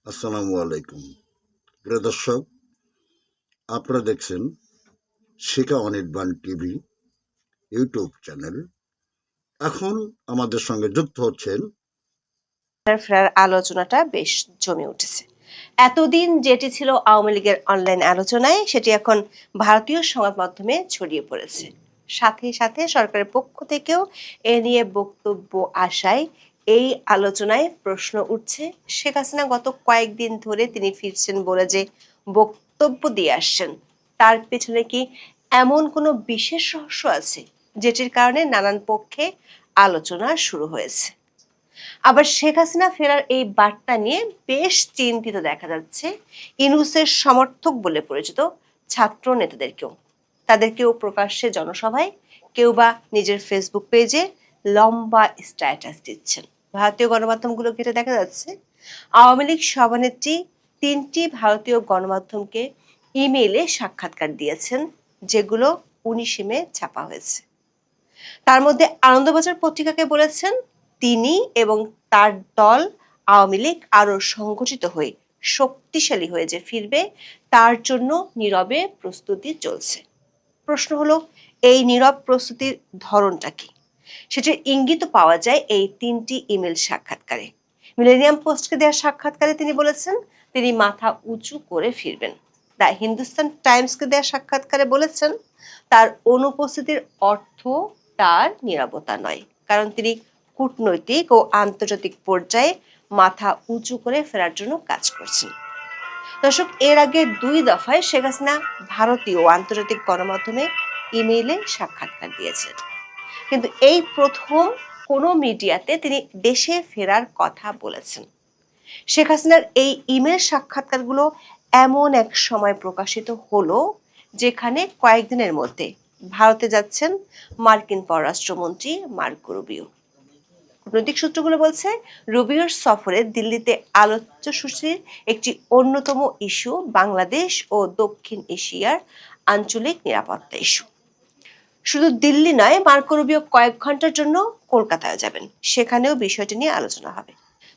আসসালামু আলাইকুম। প্রিয় দর্শক, আপনারা দেখছেন শিখা অনির্বাণ টিভি ইউটিউব চ্যানেল। এখন আমাদের সঙ্গে যুক্ত হচ্ছেন ফেরার আলোচনাটা বেশ জমে উঠেছে। এতদিন যেটি ছিল আওয়ামী লীগের অনলাইন আলোচনায়, সেটি এখন ভারতীয় সংবাদ মাধ্যমে ছড়িয়ে পড়েছে। সাথে সাথে সরকারের পক্ষ থেকেও এ নিয়ে বক্তব্য আসায় এই আলোচনায় প্রশ্ন উঠছে, শেখ হাসিনা গত কয়েকদিন ধরে তিনি ফিরছেন বলে যে বক্তব্য দিয়ে আসছেন, তার পেছনে কি এমন কোনো বিশেষ রহস্য আছে যেটির কারণে নানান পক্ষে আলোচনা শুরু হয়েছে। আবার শেখ হাসিনা ফেরার এই বার্তা নিয়ে বেশ চিন্তিত দেখা যাচ্ছে ইউনূসের সমর্থক বলে পরিচিত ছাত্র নেতাদেরকেও। তাদেরকেও প্রকাশ্যে জনসভায়, কেউ বা নিজের ফেসবুক পেজে লম্বা স্ট্যাটাস দিচ্ছেন। ভারতীয় গণমাধ্যমগুলো ঘেটে দেখা যাচ্ছে আওয়ামী লীগ সভানেত্রী 3টি ভারতীয় গণমাধ্যমকে ইমেইলে সাক্ষাৎকার দিয়েছেন, যেগুলো 19 মে ছাপা হয়েছে। তার মধ্যে আনন্দবাজার পত্রিকাকে বলেছেন তিনি এবং তার দল আওয়ামী লীগ আরো সংগঠিত হয়ে শক্তিশালী হয়ে যে ফিরবে, তার জন্য নীরবে প্রস্তুতি চলছে। প্রশ্ন হলো, এই নীরব প্রস্তুতির ধরনটা কি? সেটির ইঙ্গিত পাওয়া যায় এই 3টি ইমেল সাক্ষাৎকারে। মিলেনিয়াম পোস্টকে দেওয়া সাক্ষাৎকারে তিনি বলেছেন তিনি মাথা উঁচু করে ফিরবেন। দ্য হিন্দুস্তান টাইমসকে দেওয়া সাক্ষাৎকারে বলেছেন তার অনুপস্থিতির অর্থ তার নীরবতা নয়, কারণ তিনি কূটনৈতিক ও আন্তর্জাতিক পর্যায়ে মাথা উঁচু করে ফেরার জন্য কাজ করছেন। দর্শক, এর আগে 2 দফায় শেখ হাসিনা ভারতীয় ও আন্তর্জাতিক গণমাধ্যমে ইমেইলে সাক্ষাৎকার দিয়েছেন, কিন্তু এই প্রথম কোনো মিডিয়াতে তিনি দেশে ফেরার কথা বলেছেন। শেখ হাসিনার এই ইমেল সাক্ষাৎকারগুলো এমন এক সময় প্রকাশিত হলো যেখানে কয়েকদিনের মধ্যে ভারতে যাচ্ছেন মার্কিন পররাষ্ট্রমন্ত্রী মার্কো রুবিও। কূটনৈতিক সূত্রগুলো বলছে রুবিওর সফরে দিল্লিতে আলোচ্য সূচির একটি অন্যতম ইস্যু বাংলাদেশ ও দক্ষিণ এশিয়ার আঞ্চলিক নিরাপত্তা ইস্যু। শুধু দিল্লি নয়, মার্কো রুবিও কয়েক ঘন্টার জন্য কলকাতায় যাবেন, সেখানেও বিষয়টি নিয়ে আলোচনা হবে।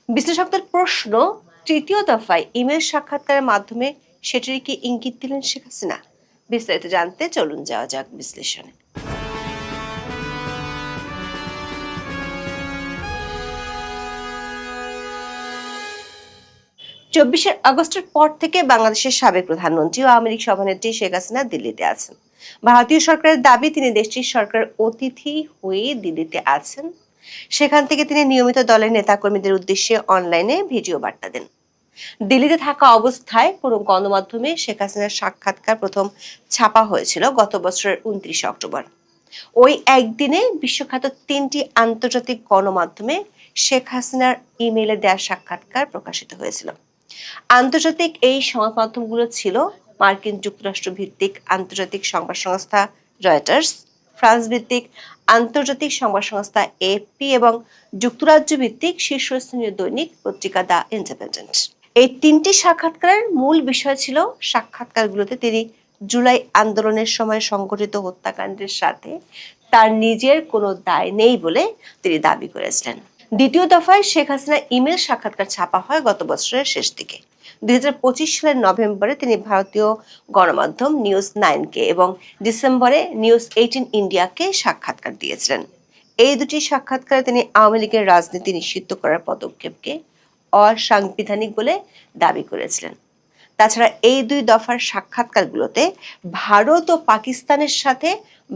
বিশ্লেষকদের প্রশ্ন, তৃতীয় দফায় ইমেল সাক্ষাৎকারের মাধ্যমে সেটির কি ইঙ্গিত দিলেন শেখ হাসিনা? বিস্তারিত জানতে চলুন যাওয়া যাক বিশ্লেষণে। 24শে আগস্টের পর থেকে বাংলাদেশের সাবেক প্রধানমন্ত্রী ও আওয়ামী লীগ সভানেত্রী শেখ হাসিনা দিল্লিতে আছেন। ভারতীয় সরকারের দাবি তিনি দেশটির সরকারের অতিথি হয়ে দিল্লিতে আছেন। সেখান থেকে তিনি নিয়মিত দলের নেতাকর্মীদের উদ্দেশ্যে অনলাইনে ভিডিও বার্তা দেন। দিল্লিতে থাকা অবস্থায় কোনো গণমাধ্যমে শেখ হাসিনার সাক্ষাৎকার প্রথম ছাপা হয়েছিল গত বছরের 29 অক্টোবর। ওই একদিনে বিশ্বখ্যাত 3টি আন্তর্জাতিক গণমাধ্যমে শেখ হাসিনার ইমেইলে দেওয়া সাক্ষাৎকার প্রকাশিত হয়েছিল। আন্তর্জাতিক এই সংবাদ মাধ্যমগুলো ছিল মার্কিন যুক্তরাষ্ট্র ভিত্তিক আন্তর্জাতিক সংবাদ সংস্থা রয়টার্স, ফ্রান্স ভিত্তিক আন্তর্জাতিক সংবাদ সংস্থা এএফপি এবং যুক্তরাজ্য ভিত্তিক শীর্ষস্থানীয় দৈনিক পত্রিকা দ্য ইন্ডিপেন্ডেন্ট। এই 3টি সাক্ষাৎকারের মূল বিষয় ছিল সাক্ষাৎকারগুলোতে তিনি জুলাই আন্দোলনের সময় সংঘটিত হত্যাকাণ্ডের সাথে তার নিজের কোনো দায় নেই বলে তিনি দাবি করেছিলেন। দ্বিতীয় দফায় শেখ হাসিনা ইমেল সাক্ষাৎকার ছাপা হয় গত বছরের শেষ দিকে। 2025 সালের নভেম্বরে তিনি ভারতীয় গণমাধ্যম নিউজ 9কে এবং ডিসেম্বরে নিউজ 18 ইন্ডিয়াকে সাক্ষাৎকার দিয়েছিলেন। এই দুটি সাক্ষাৎকারে তিনি আওয়ামী লীগের রাজনীতি নিষিদ্ধ করার পদক্ষেপকে অসাংবিধানিক বলে দাবি করেছিলেন। তাছাড়া এই 2 দফার সাক্ষাৎকারগুলোতে ভারত ও পাকিস্তানের সাথে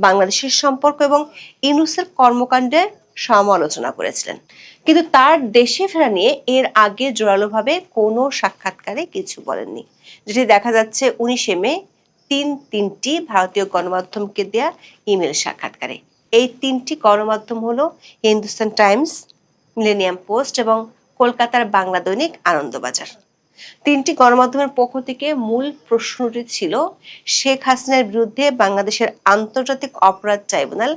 বাংলাদেশের সম্পর্ক এবং ইউনূসের কর্মকাণ্ডের সমালোচনা করেছিলেন, কিন্তু তার দেশে ফেরা নিয়ে এর আগে জোরালোভাবে কোনো সাক্ষাৎকারে কিছু বলেননি, যেটি দেখা যাচ্ছে 19 মে 3টি ভারতীয় গণমাধ্যমকে দেয়া ইমেল সাক্ষাৎকারে। এই 3টি গণমাধ্যম হলো হিন্দুস্তান টাইমস, মিলেনিয়াম পোস্ট এবং কলকাতার বাংলা দৈনিক আনন্দবাজার। 3টি গণমাধ্যমের পক্ষ থেকে মূল প্রশ্নটি ছিল শেখ হাসিনার বিরুদ্ধে বাংলাদেশের আন্তর্জাতিক অপরাধ ট্রাইব্যুনাল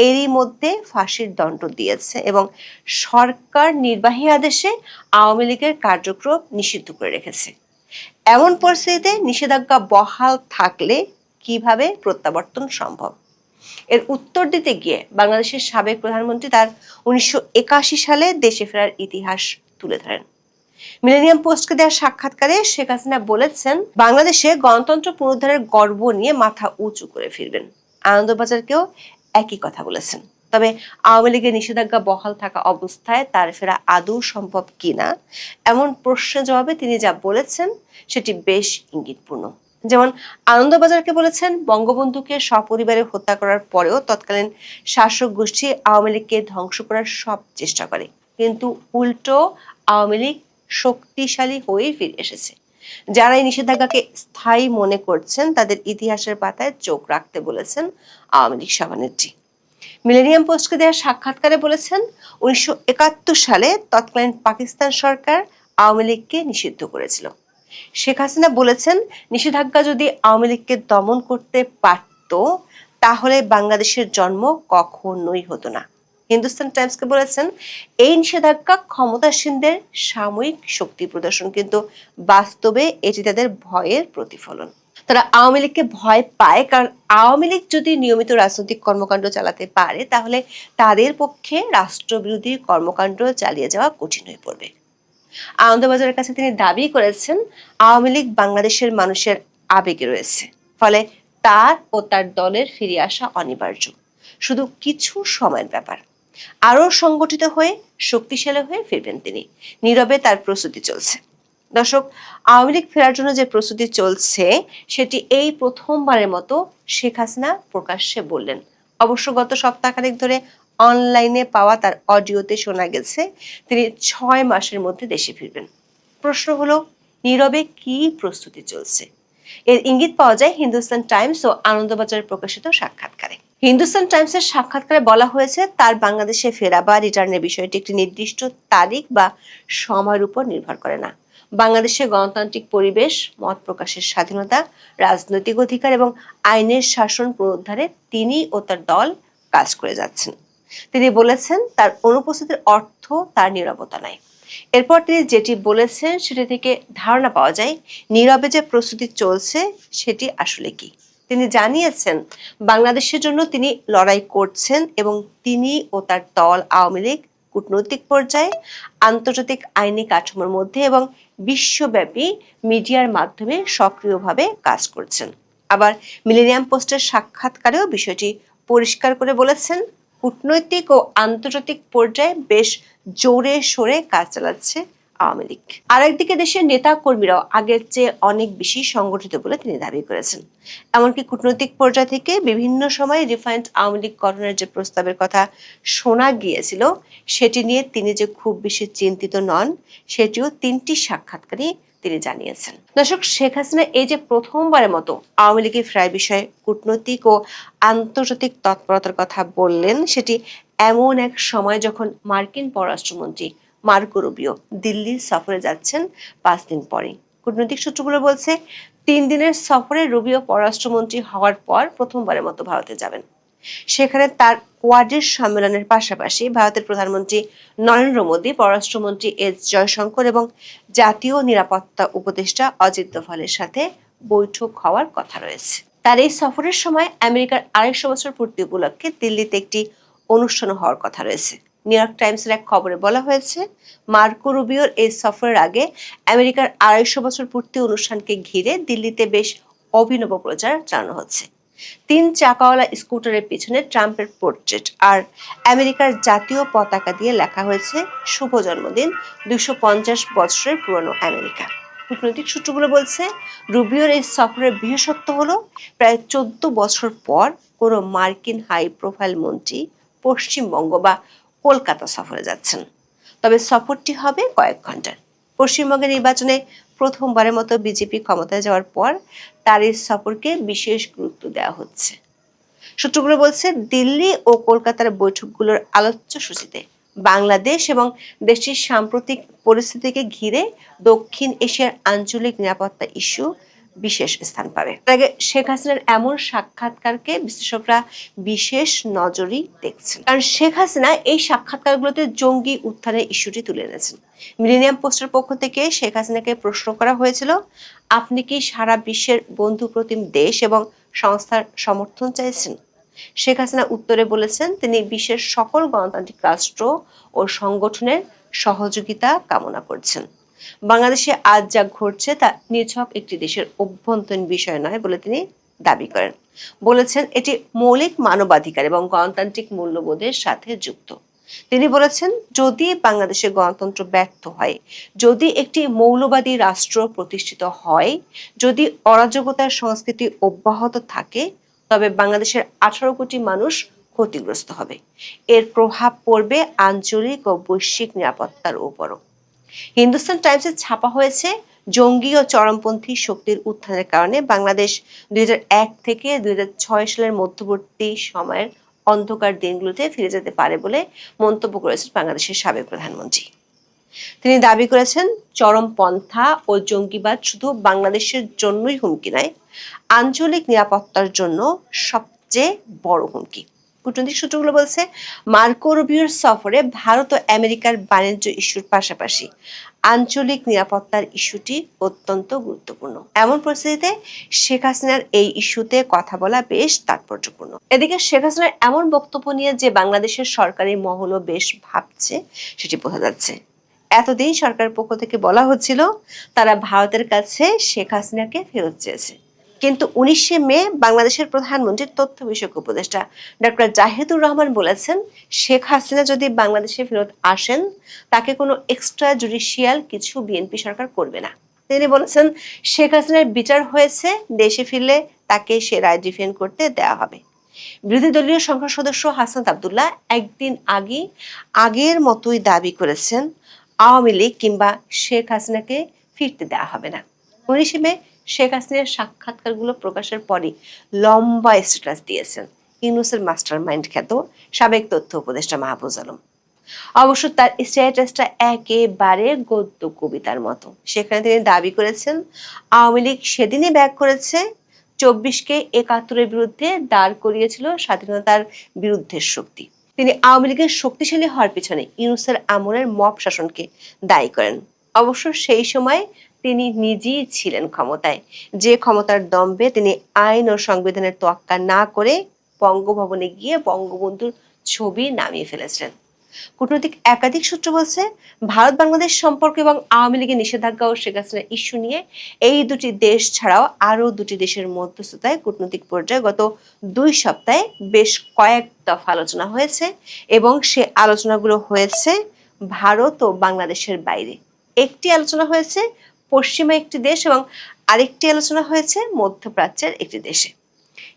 এরই মধ্যে ফাঁসির দণ্ড দিয়েছে এবং সরকার নির্বাহী আদেশে আওয়ামী লীগের কার্যক্রম নিষিদ্ধ করে রেখেছে। এমন পরিস্থিতিতে নিষেধাজ্ঞা বহাল থাকলে কিভাবে প্রত্যাবর্তন সম্ভব? এর উত্তর দিতে গিয়ে বাংলাদেশের সাবেক প্রধানমন্ত্রী তার 1981 সালে দেশে ফেরার ইতিহাস তুলে ধরেন। মিলেনিয়াম পোস্টকে দেওয়া সাক্ষাৎকারে শেখ হাসিনা বলেছেন, বাংলাদেশে গণতন্ত্র পুনরুদ্ধারের গর্ব নিয়ে মাথা উঁচু করে ফিরবেন। আনন্দবাজারকেও একই কথা বলেছেন। তবে আওয়ামী লীগের নিষেধাজ্ঞা বহাল থাকা অবস্থায় তার ফেরা আদৌ সম্ভব কিনা এমন প্রশ্নের জবাবে তিনি যা বলেছেন সেটি বেশ ইঙ্গিতপূর্ণ। যেমন আনন্দবাজারকে বলেছেন, বঙ্গবন্ধুকে সপরিবারে হত্যা করার পরেও তৎকালীন শাসক গোষ্ঠী আওয়ামী লীগকে ধ্বংস করার সব চেষ্টা করে, কিন্তু উল্টো আওয়ামী লীগ শক্তিশালী হয়ে ফিরে এসেছে। যারা এই নিষেধাজ্ঞাকে স্থায়ী মনে করছেন তাদের ইতিহাসের পাতায় চোখ রাখতে বলেছেন আওয়ামী লীগ সভানেত্রী। মিলেনিয়াম পোস্টকে দেওয়া সাক্ষাৎকারে বলেছেন, 1971 সালে তৎকালীন পাকিস্তান সরকার আওয়ামী লীগকে নিষিদ্ধ করেছিল। শেখ হাসিনা বলেছেন, নিষেধাজ্ঞা যদি আওয়ামী লীগকে দমন করতে পারত তাহলে বাংলাদেশের জন্ম কখনোই হতো না। হিন্দুস্তান টাইমসকে বলেছেন, এই নিষেধাজ্ঞা ক্ষমতাসীনদের সাময়িক শক্তি প্রদর্শন, কিন্তু বাস্তবে এটি তাদের ভয়ের প্রতিফলন। তারা আওয়ামী লীগকে ভয় পায় কারণ আওয়ামী লীগ যদি নিয়মিত রাজনৈতিক কর্মকাণ্ড চালাতে পারে তাহলে তাদের পক্ষে রাষ্ট্রবিরোধী কর্মকাণ্ড চালিয়ে যাওয়া কঠিন হয়ে পড়বে। আনন্দবাজারের কাছে তিনি দাবি করেছেন, আওয়ামী লীগ বাংলাদেশের মানুষের আবেগে রয়েছে, ফলে তার ও তার দলের ফিরে আসা অনিবার্য, শুধু কিছু সময়ের ব্যাপার। আরো সংগঠিত হয়ে শক্তিশালী হয়ে ফিরবেন তিনি। নীরবে তার প্রস্তুতি চলছে। দর্শক, আওয়ামী লীগ ফেরার জন্য যে প্রস্তুতি চলছে সেটি এই প্রথমবারের মতো শেখ হাসিনা প্রকাশ্যে বললেন। অবশ্য গত সপ্তাহখানেক ধরে অনলাইনে পাওয়া তার অডিওতে শোনা গেছে তিনি 6 মাসের মধ্যে দেশে ফিরবেন। প্রশ্ন হলো, নীরবে কি প্রস্তুতি চলছে? এর ইঙ্গিত পাওয়া যায় হিন্দুস্তান টাইমস ও আনন্দবাজার প্রকাশিত সাক্ষাৎকারে। হিন্দুস্তান টাইমসের সাক্ষাৎকারে বলা হয়েছে, তার বাংলাদেশে ফেরা বা রিটার্নের বিষয়টি একটি নির্দিষ্ট তারিখ বা সময়ের উপর নির্ভর করে না। বাংলাদেশে গণতান্ত্রিক পরিবেশ, মত প্রকাশের স্বাধীনতা, রাজনৈতিক অধিকার এবং আইনের শাসন পুনরুদ্ধারে তিনি ও তার দল কাজ করে যাচ্ছেন। তিনি বলেছেন, তার অনুপস্থিতির অর্থ তার নীরবতা নাই। এরপর তিনি যেটি বলেছেন সেটি থেকে ধারণা পাওয়া যায় নীরবে যে প্রস্তুতি চলছে সেটি আসলে কি। তিনি জানিয়েছেন, বাংলাদেশের জন্য তিনি লড়াই করছেন এবং তিনি ও তার দল আওয়ামী লীগ কূটনৈতিক পর্যায়ে, আন্তর্জাতিক আইনি কাঠামোর মধ্যে এবং বিশ্বব্যাপী মিডিয়ার মাধ্যমে সক্রিয়ভাবে কাজ করছেন। আবার মিলেনিয়াম পোস্টের সাক্ষাৎকারেও বিষয়টি পরিষ্কার করে বলেছেন, কূটনৈতিক ও আন্তর্জাতিক পর্যায়ে বেশ জোরে সোরে কাজ চালাচ্ছে আওয়ামী লীগ। আরেকদিকে দেশের নেতা কর্মীরাও আগের চেয়ে অনেক বেশি সংগঠিত বলে তিনি দাবি করেছেন। এমনকি কূটনৈতিক পর্যায় থেকে বিভিন্ন সময় রিফাইন্ড আওয়ামী লীগ গঠনের যে প্রস্তাবের কথা শোনা গিয়েছিল সেটি নিয়ে তিনি যে খুব বেশি চিন্তিত নন সেটিও 3টি সাক্ষাৎকারে তিনি জানিয়েছেন। দর্শক, শেখ হাসিনা এই যে প্রথমবারের মতো আওয়ামী লীগের ফেরার বিষয়ে কূটনৈতিক ও আন্তর্জাতিক তৎপরতার কথা বললেন সেটি এমন এক সময় যখন মার্কিন পররাষ্ট্রমন্ত্রী মার্কো রুবিও দিল্লি সফরে যাচ্ছেন 5 দিন পরে। কূটনৈতিক সূত্রগুলো বলছে, 3 দিনের সফরে রুবিও পররাষ্ট্রমন্ত্রী হওয়ার পর প্রথমবারের মতো ভারতে যাবেন। সেখানে তার কোয়াডের সম্মেলনের পাশাপাশি ভারতের প্রধানমন্ত্রী নরেন্দ্র মোদী, পররাষ্ট্রমন্ত্রী এস জয়শঙ্কর এবং জাতীয় নিরাপত্তা উপদেষ্টা অজিত দোভালের সাথে বৈঠক হওয়ার কথা রয়েছে। তার এই সফরের সময় আমেরিকার 250 বছর পূর্তি উপলক্ষে দিল্লিতে একটি অনুষ্ঠান হওয়ার কথা রয়েছে। নিউ ইয়র্ক টাইমসের এক খবরে বলা হয়েছে, মার্কো রুবিওর এই সফরের আগে আমেরিকার 250 বছর পূর্তি অনুষ্ঠানকে ঘিরে দিল্লিতে বেশ অভিনব প্রচার চালানো হচ্ছে। 3 চাকাওয়ালা স্কুটারের পিছনে ট্রাম্পের পোর্ট্রেট আর আমেরিকার জাতীয় পতাকা দিয়ে লেখা হয়েছে, শুভ জন্মদিন 250 বছরের পুরনো আমেরিকা। কূটনৈতিক সূত্রগুলো বলছে, রুবিওর এই সফরের বিশেষত্ব হলো প্রায় 14 বছর পর কোনো মার্কিন হাই প্রোফাইল মন্ত্রী পশ্চিমবঙ্গ বা কলকাতা সফরে যাচ্ছেন। তবে সফরটি হবে কয়েক ঘন্টার। পশ্চিমবঙ্গের নির্বাচনে প্রথমবারের মতো বিজেপি ক্ষমতায় যাওয়ার পর তার এই সফরকে বিশেষ গুরুত্ব দেওয়া হচ্ছে। সূত্রগুলো বলছে, দিল্লি ও কলকাতার বৈঠকগুলোর আলোচ্য সূচিতে বাংলাদেশ এবং দেশটির সাম্প্রতিক পরিস্থিতিকে ঘিরে দক্ষিণ এশিয়ার আঞ্চলিক নিরাপত্তা ইস্যু বিশেষ স্থান পাবে। আগে শেখ হাসিনার এমন সাক্ষাৎকারকে বিশ্লেষকরা বিশেষ নজরই দেখছেন, কারণ শেখ হাসিনা এই সাক্ষাৎকারগুলোতে জঙ্গি উত্থানের ইস্যুটি তুলে এনেছেন। মিলেনিয়াম পোস্টের পক্ষ থেকে শেখ হাসিনাকে প্রশ্ন করা হয়েছিল, আপনি কি সারা বিশ্বের বন্ধু প্রতিম দেশ এবং সংস্থার সমর্থন চাইছেন? শেখ হাসিনা উত্তরে বলেছেন, তিনি বিশ্বের সকল গণতান্ত্রিক রাষ্ট্র ও সংগঠনের সহযোগিতা কামনা করছেন। বাংলাদেশে আজ যা ঘটছে তা নিছক একটি দেশের অভ্যন্তরীণ বিষয় নয় বলে তিনি দাবি করেন। বলেছেন এটি মৌলিক মানবাধিকার এবং গণতান্ত্রিক মূল্যবোধের সাথে যুক্ত। তিনি বলেছেন যদি বাংলাদেশের গণতন্ত্র ব্যর্থ হয়, যদি একটি মৌলবাদী রাষ্ট্র প্রতিষ্ঠিত হয়, যদি অরাজকতার সংস্কৃতি অব্যাহত থাকে, তবে বাংলাদেশের 18 কোটি মানুষ ক্ষতিগ্রস্ত হবে। এর প্রভাব পড়বে আঞ্চলিক ও বৈশ্বিক নিরাপত্তার উপরও। হিন্দুস্তান টাইমসে ছাপা হয়েছে, জঙ্গি ও চরমপন্থী শক্তির উত্থানের কারণে বাংলাদেশ 2001 থেকে 2006 সালের মধ্যবর্তী সময়ের অন্ধকার দিনগুলোতে ফিরে যেতে পারে বলে মন্তব্য করেছেন বাংলাদেশের সাবেক প্রধানমন্ত্রী। তিনি দাবি করেছেন চরমপন্থা ও জঙ্গিবাদ শুধু বাংলাদেশের জন্যই হুমকি নয়, আঞ্চলিক নিরাপত্তার জন্য সবচেয়ে বড় হুমকি। কূটনৈতিক সূত্রগুলো বলছে, মার্কো রুবিওর সফরে ভারত ও আমেরিকার বাণিজ্য ইস্যুর পাশাপাশি আঞ্চলিক নিরাপত্তার ইস্যুটি অত্যন্ত গুরুত্বপূর্ণ। এমন পরিস্থিতিতে শেখ হাসিনার এই ইস্যুতে কথা বলা বেশ তাৎপর্যপূর্ণ। এদিকে শেখ হাসিনার এমন বক্তব্য নিয়ে যে বাংলাদেশের সরকারি মহলও বেশ ভাবছে, সেটি বোঝা যাচ্ছে। এতদিন সরকারের পক্ষ থেকে বলা হচ্ছিল তারা ভারতের কাছে শেখ হাসিনাকে ফেরত চেয়েছে, কিন্তু 19শে মে বাংলাদেশের প্রধানমন্ত্রীর তথ্য বিষয়ক উপদেষ্টা ডক্টর জাহিদুর রহমান বলেছেন শেখ হাসিনা যদি বাংলাদেশে ফেরত আসেন তাকে কোনো এক্সট্রা জুডিশিয়াল কিছু বিএনপি সরকার করবে না। তিনি বলেছেন শেখ হাসিনার বিচার হয়েছে, দেশে ফিরলে তাকে সে রায় ডিফেন্ড করতে দেওয়া হবে। বিরোধী দলীয় সংসদ সদস্য হাসনাত আব্দুল্লাহ একদিন আগের মতোই দাবি করেছেন আওয়ামী লীগ কিংবা শেখ হাসিনাকে ফিরতে দেওয়া হবে না। 19শে মে শেখ হাসিনার সাক্ষাৎকারগুলো প্রকাশের পরই লম্বা স্ট্যাটাস দিয়েছেন ইউনূসের মাস্টার মাইন্ড খ্যাত সাবেক তথ্য উপদেষ্টা মাহফুজ আলম। অবশ্য তার স্ট্যাটাসটা একেবারে গদ্য কবিতার মতো। সেখানে তিনি দাবি করেছেন আওয়ামী লীগ সেদিনই ব্যাক করেছে 24কে 71-এর বিরুদ্ধে দাঁড় করিয়েছিল স্বাধীনতার বিরুদ্ধের শক্তি। তিনি আওয়ামী লীগের শক্তিশালী হওয়ার পিছনে ইউনূসের আমলের মব শাসনকে দায়ী করেন। অবশ্য সেই সময় তিনি নিজেই ছিলেন ক্ষমতায়, যে ক্ষমতার দম্ভে তিনি আইন ও সংবিধানের তোয়াক্কা না করে বঙ্গভবনে গিয়ে বঙ্গবন্ধুর ছবি নামিয়ে ফেলেছিলেন। কূটনৈতিক একাধিক সূত্র বলছে ভারত বাংলাদেশ সম্পর্ক এবং আওয়ামী লীগের নিষেধাজ্ঞা ও শেখ হাসিনা ইস্যু নিয়ে এই দুটি দেশ ছাড়াও আরো দুটি দেশের মধ্যস্থতায় কূটনৈতিক পর্যায়ে গত 2 সপ্তাহে বেশ কয়েক দফা আলোচনা হয়েছে এবং সে আলোচনাগুলো হয়েছে ভারত ও বাংলাদেশের বাইরে। একটি আলোচনা হয়েছে পশ্চিমা একটি দেশ এবং আরেকটি আলোচনা হয়েছে মধ্যপ্রাচ্যের একটি দেশে।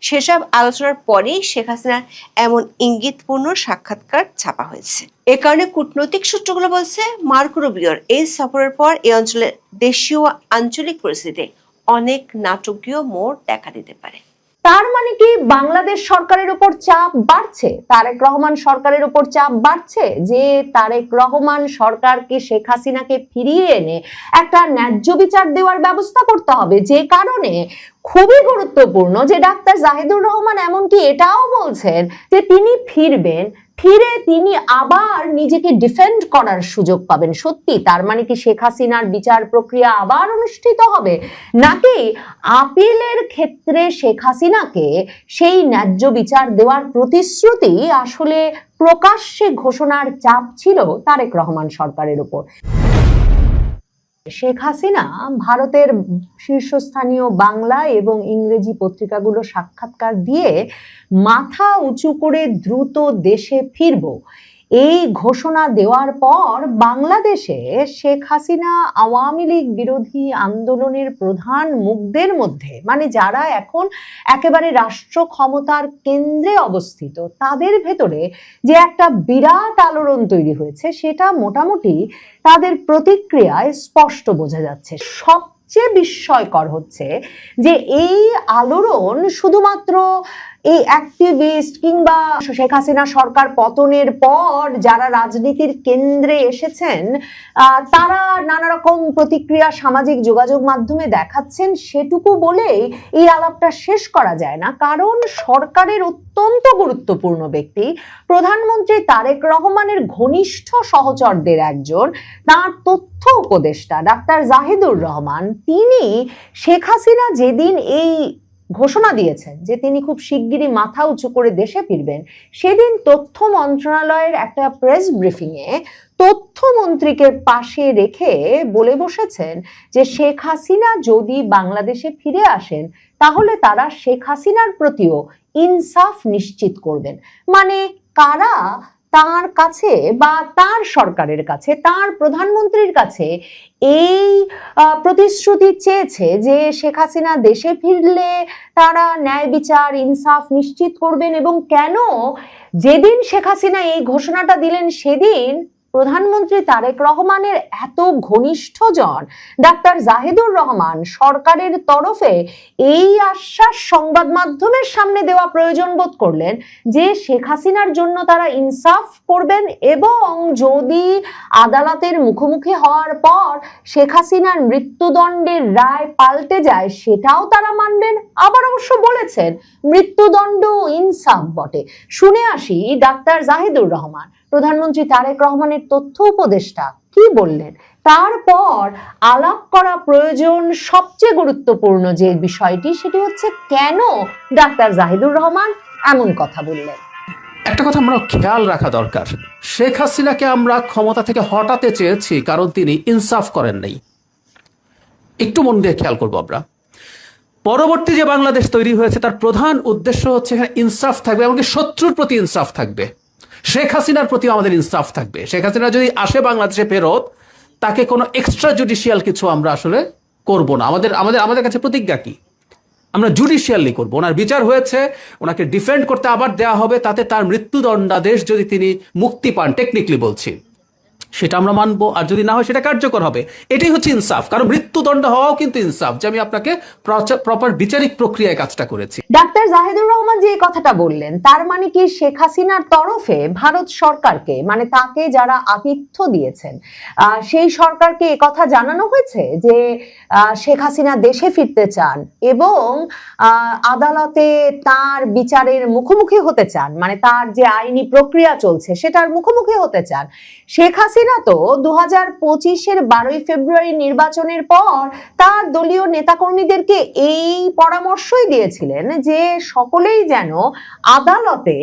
সেসব আলোচনার পরেই শেখ হাসিনার এমন ইঙ্গিতপূর্ণ সাক্ষাৎকার ছাপা হয়েছে। এ কারণে কূটনৈতিক সূত্রগুলো বলছে মার্কো রুবিওর এই সফরের পর এই অঞ্চলের দেশীয় ও আঞ্চলিক পরিস্থিতিতে অনেক নাটকীয় মোড় দেখা দিতে পারে। তার মানে কি বাংলাদেশ সরকারের উপর চাপ বাড়ছে, তারেক রহমান সরকারের উপর চাপ বাড়ছে যে তারেক রহমান সরকারকে শেখ হাসিনাকে ফিরিয়ে এনে একটা ন্যায্য বিচার দেওয়ার ব্যবস্থা করতে হবে। যে কারণে খুবই গুরুত্বপূর্ণ যে ডাক্তার জাহিদুর রহমান এমনকি এটাও বলছেন যে তিনি ফিরবেন, ফিরে তিনি আবার নিজেকে ডিফেন্ড করার সুযোগ পাবেন। সত্যি তার মানে কি শেখ হাসিনার বিচার প্রক্রিয়া আবার অনুষ্ঠিত হবে, নাকি আপিলের ক্ষেত্রে শেখ হাসিনাকে সেই ন্যায্য বিচার দেওয়ার প্রতিশ্রুতি আসলে প্রকাশ্যে ঘোষণার চাপ ছিল তারেক রহমান সরকারের উপর? শেখ হাসিনা ভারতের শীর্ষস্থানীয় বাংলা এবং ইংরেজি পত্রিকাগুলো সাক্ষাৎকার দিয়ে মাথা উঁচু করে দ্রুত দেশে ফিরব এই ঘোষণা দেওয়ার পর বাংলাদেশে শেখ হাসিনা আওয়ামী লীগ বিরোধী আন্দোলনের প্রধান মুখদের মধ্যে, মানে যারা এখন একেবারে রাষ্ট্র ক্ষমতার কেন্দ্রে অবস্থিত, তাদের ভেতরে যে একটা বিরাট আলোড়ন তৈরি হয়েছে সেটা মোটামুটি তাদের প্রতিক্রিয়ায় স্পষ্ট বোঝা যাচ্ছে। সবচেয়ে বিস্ময়কর হচ্ছে যে এই আলোড়ন শুধুমাত্র এই অ্যাক্টিভিস্ট কিংবা শেখ হাসিনা সরকার পতনের পর যারা রাজনীতির কেন্দ্রে এসেছেন তারা নানা রকম প্রতিক্রিয়া সামাজিক যোগাযোগ মাধ্যমে দেখাচ্ছেন সেটুকু বলেই এই আলাপটা শেষ করা যায় না। কারণ সরকারের অত্যন্ত গুরুত্বপূর্ণ ব্যক্তি প্রধানমন্ত্রী তারেক রহমানের ঘনিষ্ঠ সহচরদের একজন, তার তথ্য উপদেষ্টা ডাক্তার জাহিদুর রহমান, তিনি শেখ হাসিনা যেদিন এই ঘোষণা দিয়েছেন যে তিনি খুব শিগগিরই মাথা উঁচু করে দেশে ফিরবেন, সেদিন তথ্য মন্ত্রণালয়ের একটা প্রেস ব্রিফিংয়ে তথ্যমন্ত্রীকে পাশে রেখে বলে বসেছেন যে শেখ হাসিনা যদি বাংলাদেশে ফিরে আসেন তাহলে তারা শেখ হাসিনার প্রতিও ইনসাফ নিশ্চিত করবেন। মানে কারা তার কাছে বা তার সরকারের কাছে, তার প্রধানমন্ত্রীর কাছে এই প্রতিশ্রুতি চেয়েছে যে শেখ হাসিনা দেশে ফিরলে তারা ন্যায় বিচার ইনসাফ নিশ্চিত করবেন, এবং কেন যেদিন শেখ হাসিনা এই ঘোষণাটা দিলেন সেদিন প্রধানমন্ত্রী তারেক রহমানের এত ঘনিষ্ঠজন ডাক্তার জাহিদুর রহমান সরকারের তরফে এই আশ্বাস সংবাদ মাধ্যমের সামনে দেওয়া প্রয়োজন বোধ করলেন যে শেখ হাসিনার জন্য তারা ইনসাফ করবেন, এবং যদি আদালতের মুখোমুখি হওয়ার পর শেখ হাসিনার মৃত্যুদণ্ডের রায় পাল্টে যায় সেটাও তারা মানবেন। আবার অবশ্য বলেছেন মৃত্যুদণ্ড ইনসাফ বটে। শুনে আসি ডাক্তার জাহিদুর রহমান, প্রধানমন্ত্রী তারেক রহমানের তথ্য উপদেষ্টা, কি বললেন। তারপর আলাপ করা প্রয়োজন সবচেয়ে গুরুত্বপূর্ণ যে বিষয়টি, সেটি হচ্ছে কেন ডাক্তার জাহিদুর রহমান এমন কথা বললেন। একটা কথা আমরা খেয়াল রাখা দরকার, শেখ হাসিনাকে আমরা ক্ষমতা থেকে হটাতে চেয়েছি কারণ তিনি ইনসাফ করেন নাই। একটু মন দিয়ে খেয়াল করবো আমরা, পরবর্তী যে বাংলাদেশ তৈরি হয়েছে তার প্রধান উদ্দেশ্য হচ্ছে এখানে ইনসাফ থাকবে, এমনকি শত্রুর প্রতি ইনসাফ থাকবে, শেখ হাসিনার প্রতি আমাদের ইনসাফ থাকবে। শেখ হাসিনা যদি আসে বাংলাদেশে ফেরত, তাকে কোনো এক্সট্রা জুডিশিয়াল কিছু আমরা আসলে করব না। আমাদের কাছে প্রতিজ্ঞা কি, আমরা জুডিশিয়ালি করবো। ওনার বিচার হয়েছে, ওনাকে ডিফেন্ড করতে আবার দেওয়া হবে, তাতে তার মৃত্যুদণ্ডাদেশ যদি তিনি মুক্তি পান, টেকনিক্যালি বলছি, সেটা আমরা মানবো, আর যদি না হয় সেটা কার্যকর হবে। এটাই হচ্ছে ইনসাফ, কারণ মৃত্যুদণ্ড হওয়াও কিন্তু ইনসাফ, যে আমি আপনাকে প্রপার বিচারিক প্রক্রিয়ায় কাজটা করেছি। ডাক্তার জাহিদুর রহমান যে কথাটা বললেন তার মানে কি শেখ হাসিনার তরফে ভারত সরকারকে, মানে তাকে যারা আতিথ্য দিয়েছেন সেই সরকারকে কথা জানানো হয়েছে যে শেখ হাসিনা দেশে ফিরতে চান এবং আদালতে তার বিচারের মুখোমুখি হতে চান, মানে তার যে আইনি প্রক্রিয়া চলছে সেটার মুখোমুখি হতে চান। শেখ হাসিনা তো 2025-এর 12ই ফেব্রুয়ারি নির্বাচনের পর তার দলীয় নেতাকর্মীদেরকে এই পরামর্শই দিয়েছিলেন যে সকলেই যেন আদালতে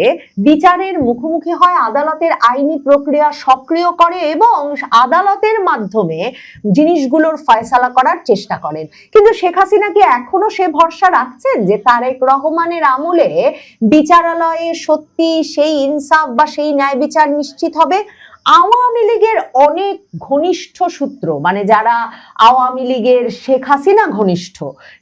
বিচারের মুখোমুখি হয়, আদালতের আইনি প্রক্রিয়া সক্রিয় করে এবং আদালতের মাধ্যমে জিনিসগুলোর ফয়সালা করার চেষ্টা করেন। কিন্তু শেখ হাসিনা কি এখনো সে ভরসা রাখছেন যে তারেক রহমানের আমলে বিচারালয়ে সত্যি সেই ইনসাফ বা সেই ন্যায় বিচার নিশ্চিত হবে? আওয়ামী লীগের অনেক ঘনিষ্ঠ সূত্র, মানে যারা আওয়ামী লীগের শেখ হাসিনা ঘনিষ্ঠ,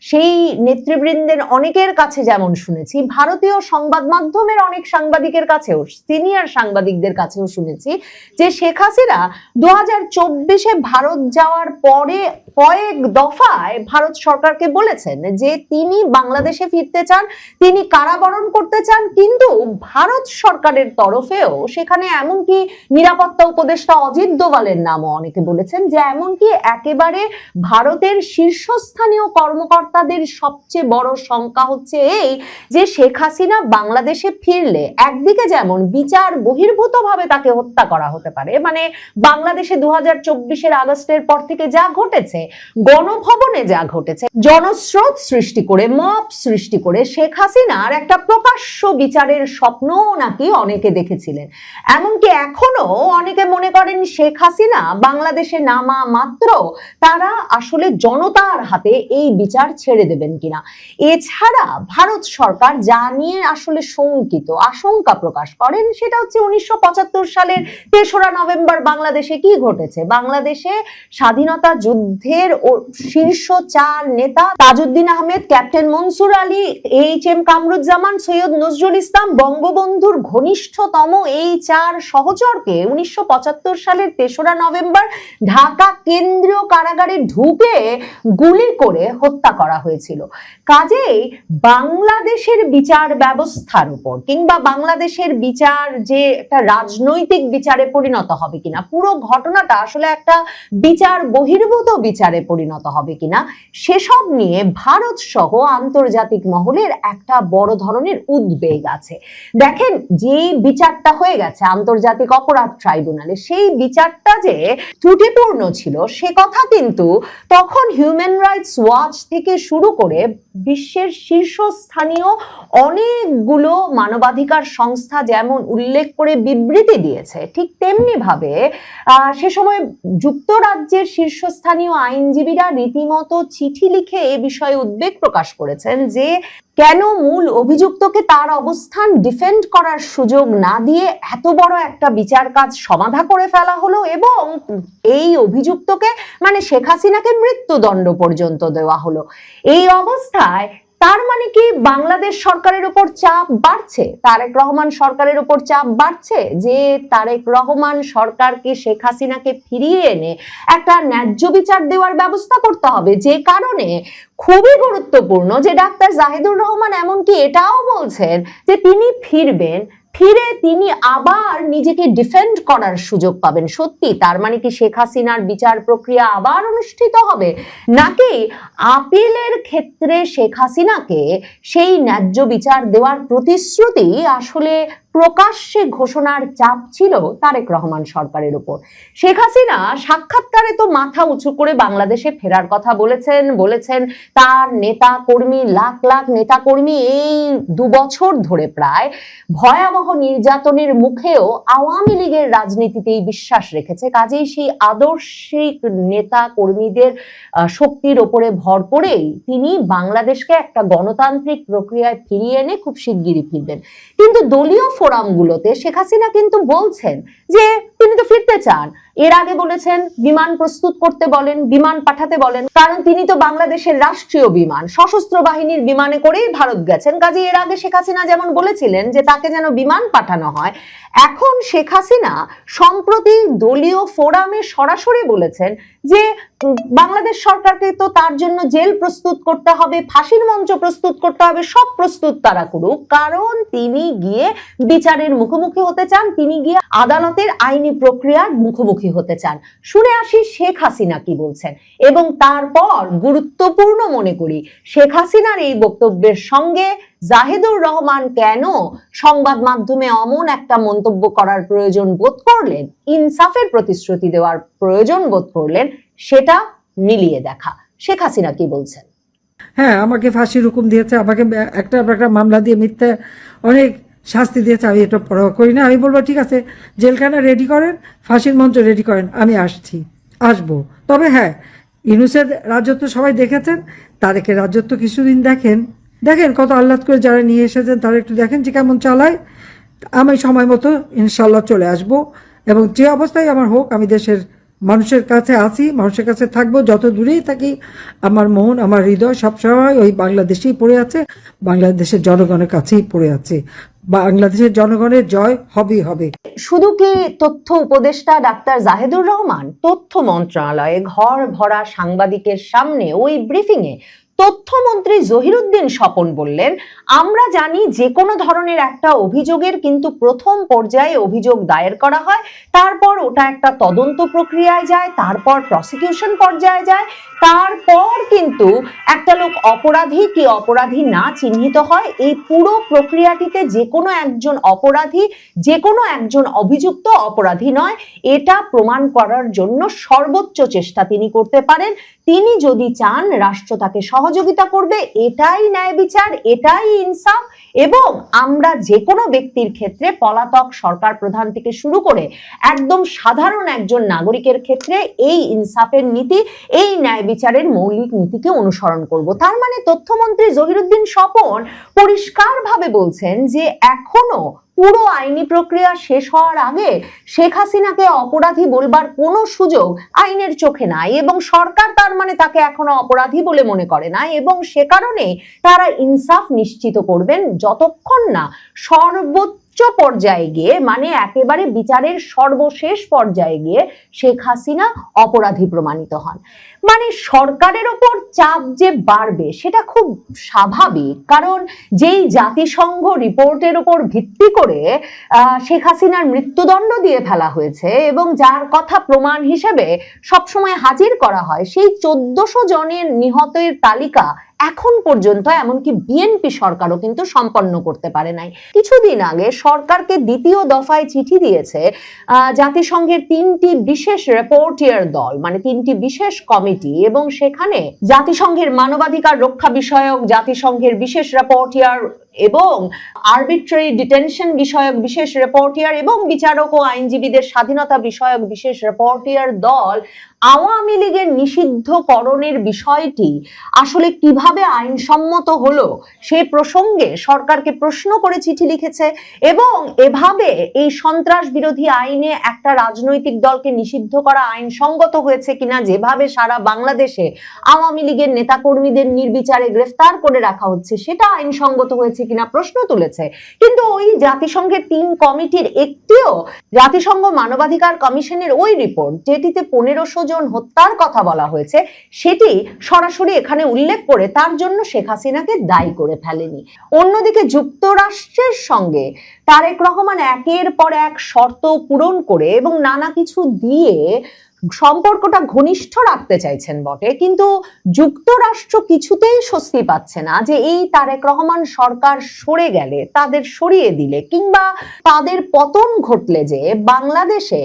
সেই নেতৃবৃন্দের অনেকের কাছে যেমন শুনেছি, ভারতীয় সংবাদ মাধ্যমের অনেক সাংবাদিকের কাছেও, সিনিয়র সাংবাদিকদের কাছেও শুনেছি যে শেখ হাসিনা 2024-এ ভারত যাওয়ার পরে কয়েক দফায় ভারত সরকারকে বলেছেন যে তিনি বাংলাদেশে ফিরতে চান, তিনি কারাবরণ করতে চান, কিন্তু ভারত সরকারের তরফেও সেখানে এমনকি নিরাপত্তা উপদেষ্টা অজিত দোভালের নামও অনেকে বলেছেন যে এমনকি একেবারে ভারতের শীর্ষস্থানীয় কর্মকর্তাদের সবচেয়ে বড় শঙ্কা হচ্ছে এই যে শেখ হাসিনা বাংলাদেশে ফিরলে একদিকে যেমন বিচার বহির্ভূতভাবে তাকে হত্যা করা হতে পারে, মানে বাংলাদেশে 2024-এর আগস্টের পর থেকে যা ঘটেছে, গণভবনে যা ঘটেছে, জনস্রোত সৃষ্টি করে, মব সৃষ্টি করে শেখ হাসিনার একটা প্রকাশ্য বিচারের স্বপ্ন নাকি অনেকে দেখেছিলেন। এমনকি এখনো অনেকে মনে করেন শেখ হাসিনা বাংলাদেশে নামা মাত্র তারা আসলে জনতার হাতে এই বিচার ছেড়ে দেবেন কিনা। এছাড়া ভারত সরকার যা নিয়ে আসলে শঙ্কিত, আশঙ্কা প্রকাশ করেন, সেটা হচ্ছে 1975 সালের 3রা নভেম্বর বাংলাদেশে কি ঘটেছে। বাংলাদেশে স্বাধীনতা যুদ্ধের শীর্ষ 4 নেতা তাজউদ্দিন আহমেদ, ক্যাপ্টেন মনসুর আলী, HM কামরুজ্জামান, সৈয়দ নজরুল ইসলাম, বঙ্গবন্ধুর ঘনিষ্ঠতম এই 4 সহচরকে 1975 সালের 3রা নভেম্বর ঢাকা কেন্দ্রীয় কারাগারে ঢুকে গুলি করে হত্যা করা হয়েছিল। কাজেই বাংলাদেশের বিচার ব্যবস্থার উপর কিংবা বাংলাদেশের বিচার যে একটা রাজনৈতিক বিচারে পরিণত হবে কিনা, পুরো ঘটনাটা আসলে একটা বিচার বহির্ভূত বিচারে পরিণত হবে কিনা, সেসব নিয়ে ভারত সহ আন্তর্জাতিক মহলের একটা বড় ধরনের উদ্বেগ আছে। দেখেন, যে বিচারটা হয়ে গেছে আন্তর্জাতিক অপরাধ ট্রাইব্যুনাল, ট্রাইব্যুনালে, সেই বিচারটা যে ত্রুটিপূর্ণ ছিল সে কথা কিন্তু তখন হিউম্যান রাইটস ওয়াচ থেকে শুরু করে বিশ্বের শীর্ষস্থানীয় অনেকগুলো মানবাধিকার সংস্থা যেমন উল্লেখ করে বিবৃতি দিয়েছে, ঠিক তেমনি ভাবে সে সময় যুক্তরাজ্যের শীর্ষস্থানীয় আইনজীবীরা রীতিমতো চিঠি লিখে এ বিষয়ে উদ্বেগ প্রকাশ করেছেন যে কেন মূল অভিযুক্তকে তার অবস্থান ডিফেন্ড করার সুযোগ না দিয়ে এত বড় একটা বিচার কাজ সমাধা করে ফেলা হলো এবং এই অভিযুক্তকে মানে শেখ হাসিনাকে মৃত্যুদণ্ড পর্যন্ত দেওয়া হলো। এই অবস্থায় তার মানে কি বাংলাদেশ সরকারের উপর চাপ বাড়ছে, তারেক রহমান সরকারের উপর চাপ বাড়ছে যে তারেক রহমান সরকারকে শেখ হাসিনাকে ফিরিয়ে এনে একটা ন্যায্য বিচার দেওয়ার ব্যবস্থা করতে হবে। যে কারণে খুবই গুরুত্বপূর্ণ যে ডাক্তার জাহিদুর রহমান এমনকি এটাও বলছেন যে তিনি ফিরবেন, ফিরে তিনি আবার নিজেকে ডিফেন্ড করার সুযোগ পাবেন। সত্যি তার মানে কি শেখ হাসিনার বিচার প্রক্রিয়া আবার অনুষ্ঠিত হবে, নাকি আপিলের ক্ষেত্রে শেখ হাসিনাকে সেই ন্যায্য বিচার দেওয়ার প্রতিশ্রুতি আসলে প্রকাশ্যে ঘোষণার চাপ ছিল তারেক রহমান সরকারের উপর? শেখ হাসিনা সাক্ষাৎকারে তো মাথা উঁচু করে বাংলাদেশে ফেরার কথা বলেছেন তার নেতা কর্মী, লাখ লাখ নেতা কর্মী এই 2 বছর ধরে প্রায় ভয়াবহ নির্যাতনের মুখেও আওয়ামী লীগের রাজনীতিতেই বিশ্বাস রেখেছে। কাজেই সেই আদর্শিক নেতা কর্মীদের শক্তির ওপরে ভর করেই তিনি বাংলাদেশকে একটা গণতান্ত্রিক প্রক্রিয়ায় ফিরিয়ে এনে খুব শিগগিরই ফিরবেন। কিন্তু দলীয় ফোরামগুলোতে শেখ হাসিনা কিন্তু বলছেন যে তিনি তো ফিরতে চান। এর আগে বলেছেন বিমান প্রস্তুত করতে বলেন, বিমান পাঠাতে বলেন, কারণ তিনি তো বাংলাদেশের রাষ্ট্রীয় বিমান, সশস্ত্র বাহিনীর বিমানে করেই ভারত গেছেন। কাজে এর আগে শেখ হাসিনা যেমন বলেছিলেন যে তাকে যেন বিমান পাঠানো হয়, এখন শেখ হাসিনা সম্প্রতি দলীয় ফোরামে সরাসরি বলেছেন যে বাংলাদেশ সরকারকে তো তার জন্য জেল প্রস্তুত করতে হবে, ফাঁসির মঞ্চ প্রস্তুত করতে হবে, সব প্রস্তুত তারা করুক, কারণ তিনি গিয়ে বিচারের মুখোমুখি হতে চান, তিনি গিয়ে আদালতের আইনি প্রক্রিয়ার মুখোমুখি হতে চান। শুনে আসি শেখ হাসিনা কি বলছেন এবং তারপর গুরুত্বপূর্ণ মনে করি শেখ হাসিনার এই বক্তব্যের সঙ্গে জাহিদুর রহমান কেন সংবাদ মাধ্যমে অমন একটা মন্তব্য করার প্রয়োজন বোধ করলেন, ইনসাফের প্রতিশ্রুতি দেওয়ার প্রয়োজন বোধ করলেন, সেটা মিলিয়ে দেখা। শেখ হাসিনা কি বলছেন? হ্যাঁ, আমাকে ফাঁসির হুকুম দিয়েছে, আমাকে একটা মামলা দিয়ে মিথ্যা অনেক শাস্তি দিয়েছে, আমি এটা পরোয়া করি না। আমি বলবো ঠিক আছে, জেলখানা রেডি করেন, ফাঁসির মঞ্চ রেডি করেন, আমি আসবো। তবে হ্যাঁ, ইউনূসের রাজত্ব সবাই দেখেছেন, তারেকের রাজত্ব কিছুদিন দেখেন কত আহ্লাদ করে যারা নিয়ে এসেছেন তারা একটু দেখেন যে কেমন চালায়। আমি সময় মতো ইনশাল্লাহ চলে আসব এবং যে অবস্থায় আমার হোক আমি দেশের মানুষের কাছে আছি, মানুষের কাছে থাকবো, যত দূরেই থাকি আমার মন আমার হৃদয় সবসময় ওই বাংলাদেশেই পড়ে আছে, বাংলাদেশের জনগণের কাছেই পড়ে আছে। বাংলাদেশের জনগণের জয় হবে। শুধু কি তথ্য উপদেষ্টা ডাক্তার জাহিদুর রহমান তথ্য মন্ত্রণালয়ে ঘর ভরা সাংবাদিকের সামনে ওই ব্রিফিংয়ে তথ্যমন্ত্রী জহিরুদ্দিন স্বপন বললেন, আমরা জানি যে কোনো ধরনের একটা অভিযোগের কিন্তু প্রথম পর্যায়ে অভিযোগ দায়ের করা হয়, তারপর ওটা একটা তদন্ত প্রক্রিয়ায় যায়, তারপর প্রসিকিউশন পর্যায়ে যায়, তারপর কিন্তু একটা লোক অপরাধী কি অপরাধী না চিহ্নিত হয়। এই পুরো প্রক্রিয়াটিতে যে কোনো একজন অপরাধী, যে কোনো একজন অভিযুক্ত অপরাধী নয়, এটা প্রমাণ করার জন্য সর্বোচ্চ চেষ্টা তিনি করতে পারেন। তিনি যদি চান রাষ্ট্র তাকে সহযোগিতা করবে, এটাই ন্যায় বিচার, এটাই ইনসাফ। এবং আমরা যে কোনো ব্যক্তির ক্ষেত্রে পলাতক সরকার প্রধান থেকে শুরু করে একদম সাধারণ একজন নাগরিকের ক্ষেত্রে এই ইনসাফের নীতি, এই ন্যায় বিচারের মৌলিক নীতিকে অনুসরণ করব। তার মানে তথ্যমন্ত্রী জহিরুদ্দিন স্বপন পরিষ্কারভাবে বলছেন যে এখনো পুরো আইনি প্রক্রিয়া শেষ হওয়ার আগে শেখ হাসিনাকে অপরাধী বলবার কোনো সুযোগ আইনের চোখে নাই এবং সরকার তার মানে তাকে এখনো অপরাধী বলে মনে করে না, এবং সে কারণে তারা ইনসাফ নিশ্চিত করবেন যতক্ষণ না সর্বোচ্চ পর্যায়ে গিয়ে, মানে একেবারে বিচারের সর্বশেষ পর্যায়ে গিয়ে শেখ হাসিনা অপরাধী প্রমাণিত হন। মানে সরকারের ওপর চাপ যে বাড়বে সেটা খুব স্বাভাবিক, কারণ যেই জাতিসংঘ রিপোর্টের উপর ভিত্তি করে শেখ হাসিনার মৃত্যুদণ্ড দিয়ে ফেলা হয়েছে এবং যার কথা প্রমাণ হিসেবে সবসময় হাজির করা হয়, সেই 1400 জনের নিহতের তালিকা এখন পর্যন্ত এমনকি বিএনপি সরকারও কিন্তু সম্পন্ন করতে পারে নাই। কিছুদিন আগে সরকারকে দ্বিতীয় দফায় চিঠি দিয়েছে জাতিসংঘের 3টি বিশেষ রিপোর্টিয়ার দল, মানে 3টি বিশেষ কমিটি, এবং সেখানে জাতিসংঘের মানবাধিকার রক্ষা বিষয়ক জাতিসংঘের বিশেষ রিপোর্টিয়ার এবং আরবিট্রারি ডিটেনশন বিষয়ক বিশেষ রিপোর্টিয়ার এবং বিচারক ও আইনজীবীদের স্বাধীনতা বিষয়ক বিশেষ রিপোর্টিয়ার দল আওয়ামী লীগের নিষিদ্ধকরণের বিষয়টি আসলে কিভাবে আইনসম্মত হলো সে প্রসঙ্গে সরকারকে প্রশ্ন করে চিঠি লিখেছে এবং এভাবে এই সন্ত্রাস বিরোধী আইনে একটা রাজনৈতিক দলকে নিষিদ্ধ করা আইনসঙ্গত হয়েছে কিনা, যেভাবে সারা বাংলাদেশে আওয়ামী লীগের নেতাকর্মীদের নির্বিচারে গ্রেফতার করে রাখা হচ্ছে সেটা আইনসঙ্গত হয়েছে কিনা প্রশ্ন তুলেছে। কিন্তু ওই জাতিসংঘের 3 কমিটির একটিও জাতিসংঘ মানবাধিকার কমিশনের ওই রিপোর্ট যেটিতে 1500 জন হত্যার কথা বলা হয়েছে সেটি সরাসরি এখানে উল্লেখ করে তার জন্য শেখ হাসিনাকে দায়ী করে ফেলেনি। অন্যদিকে যুক্তরাষ্ট্রের সঙ্গে তারেক রহমান একের পর এক শর্ত পূরণ করে এবং নানা কিছু দিয়ে সম্পর্কটা ঘনিষ্ঠ রাখতে চাইছেন বটে, কিন্তু যুক্তরাষ্ট্র কিছুতেই স্বস্তি পাচ্ছে না যে এই তারেক রহমান সরকার সরে গেলে, তাদের সরিয়ে দিলে কিংবা তাদের পতন ঘটলে যে বাংলাদেশে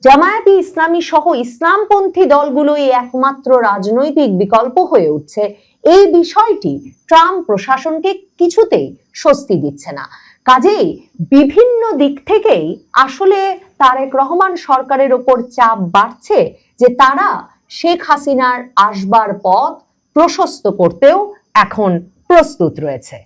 জামায়াতে ইসলামী সহ ইসলামপন্থী দলগুলোই একমাত্র রাজনৈতিক বিকল্প হয়ে উঠছে। এই বিষয়টি ট্রাম্প প্রশাসনকে কিছুতেই স্বস্তি দিচ্ছে না। কাজেই বিভিন্ন দিক থেকেই আসলে তারেক রহমান সরকারের ওপর চাপ বাড়ছে যে তারা শেখ হাসিনার আসবার পথ প্রশস্ত করতেও এখন প্রস্তুত রয়েছে।